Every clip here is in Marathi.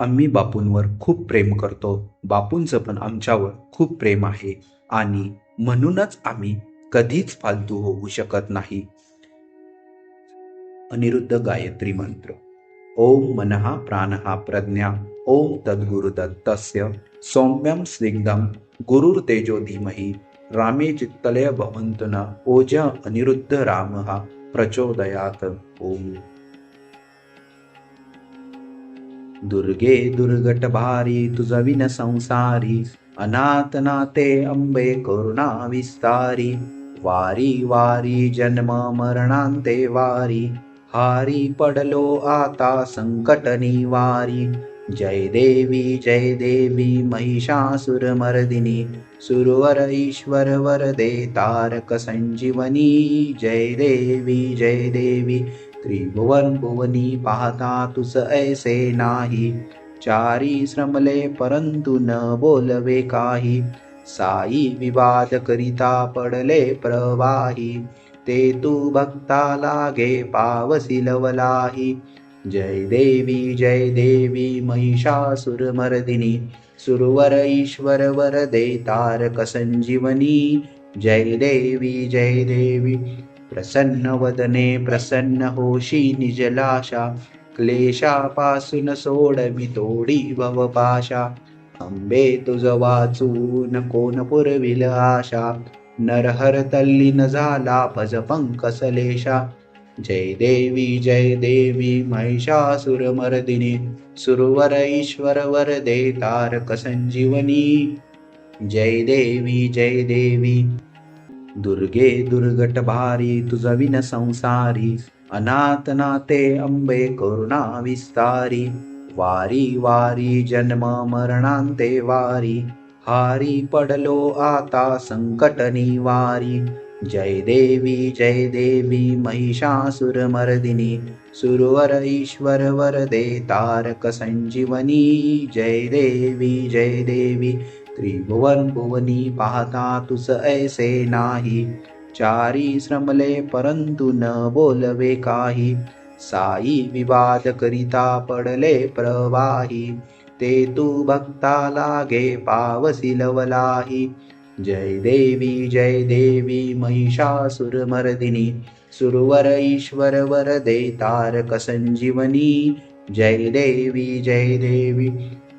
आम्ही बापूंवर खूप प्रेम करतो. बापूंचं पण आमच्यावर खूप प्रेम आहे आणि म्हणूनच आम्ही कधीच फालतू होऊ शकत नाही. अनिरुद्ध गायत्री मंत्र. ओम मनः प्राणः प्रज्ञा ओम तद्गुरुदत्तस्य सौम्यं स्निग्धं गुरुर्तेजो धीमहि रामे चित्तलय भवन्तु न ओज अनिरुद्ध रामः प्रचोदयात्. ओम. दुर्गे दुर्गट भारी तुझविन संसारी अनाथ नाते अंबे करुणा विस्तारी वारी वारी जन्म मरणांते वारी हारी पडलो आता संकट निवारी जय देवी महिषासुरमर्दिनी सुरवर ईश्वर वरदे तारक संजीवनी जय देवी त्रिभुवन भुवनी पाहता तुस ऐसे नाही चारी श्रमले परंतु न बोलवे काही साई विवाद करिता पडले प्रवाही ते तू भक्ता लागे पावसी लवलाही जय देवी महिषासुरमर्दिनी सुरवर ईश्वर वरदे तारक संजीवनी जय देवी प्रसन्न वदने प्रसन्न होशी निजलाशा क्लेशापासून सोडवी तोडी भवपाशा अंबे तुझ वाचून कोण पुरविल आशा नरहर तल्लीन झाला भज पंकसलेशा जय देवी महिषासुरमर्दिनी सुरवर ईश्वर वरदे तारक संजीवनी जय देवी दुर्गे दुर्गट भारी तुझविन संसारी अनाथ नाते अंबे करुणा विस्तारी वारी वारी जन्म मरणांते वारी हारी पडलो आता संकट निवारी जय देवी महिषासुरमर्दिनी सुरवर ईश्वर वरदे तारक संजीवनी जय देवी त्रिभुवन भुवनी पाहता तुस ऐसे नाही चारी श्रमले परंतु न बोलवे काही साई विवाद करिता पडले प्रवाही ते तू भक्ता लागे पावसी लवलाही जय देवी महिषासुरमर्दिनी सुरवर ईश्वर वरदे तारक संजीवनी जय देवी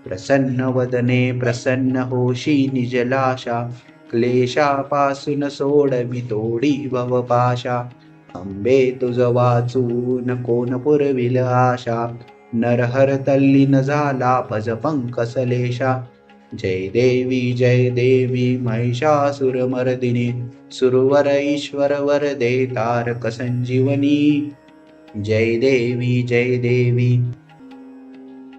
प्रसन्न वदने प्रसन्न होशी निजलाशा क्लेशापासून सोडवी तोडी भवपाशा अंबे तुझ वाचून कोण पुरविल आशा नरहर तल्लीन झाला भज पंकसलेशा जय देवी महिषासुरमर्दिनी सुरवर ईश्वर वरदे तारक संजीवनी जय देवी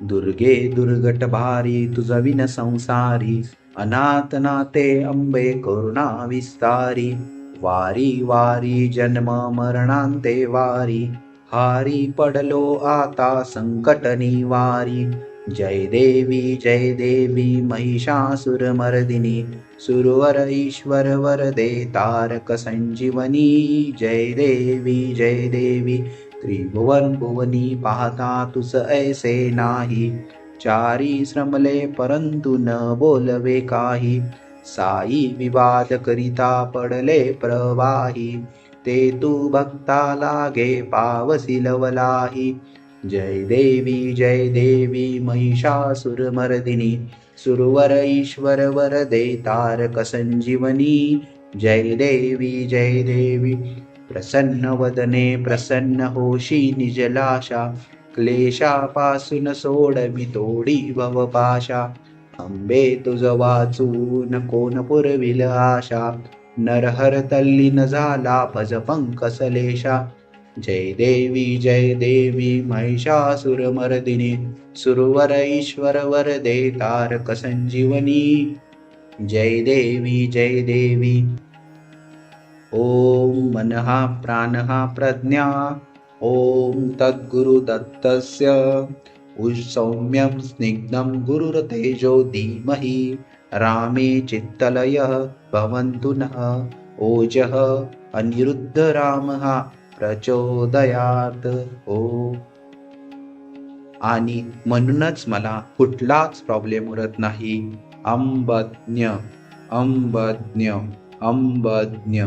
दुर्गे दुर्गट भारी तुझविन संसारी अनाथ नाते अंबे करुणा विस्तारी वारी वारी जन्म मरणांते वारी हारी पडलो आता संकट निवारी जय देवी महिषासुरमर्दिनी सुरवर ईश्वर वरदे तारक संजीवनी जय देवी त्रिभुवन भुवनी पाहता तुस ऐसे नाही चारी श्रमले परंतु न बोलवे काही साई विवाद करिता पडले प्रवाही ते तू भक्ता लागे पावसी लवलाही जय देवी महिषासुरमर्दिनी सुरवर ईश्वर वरदे तारक संजीवनी जय देवी प्रसन्न वदने प्रसन्न होशी निजलाशा क्लेशापासून सोडवी तोडी भवपाशा अंबे तुझ वाचून कोण पुरविल आशा नरहर तल्लीन झाला भज पंकसलेशा जय देवी महिषासुरमर्दिनी सुरवर ईश्वर वरदे तारक संजीवनी जय देवी ओम मनः प्राणः प्रज्ञा ओम तद्गुरुदत्तस्य सौम्यं स्निग्धं गुरुर्तेजो धीमहि रामे चित्तलयः भवन्तु नः ओजः अनिरुद्ध रामः प्रचोदयात्. ओ आणि म्हणूनच मला कुठलाच प्रॉब्लेम उरत नाही. अंबज्ञ अंबज्ञ अंबज्ञ.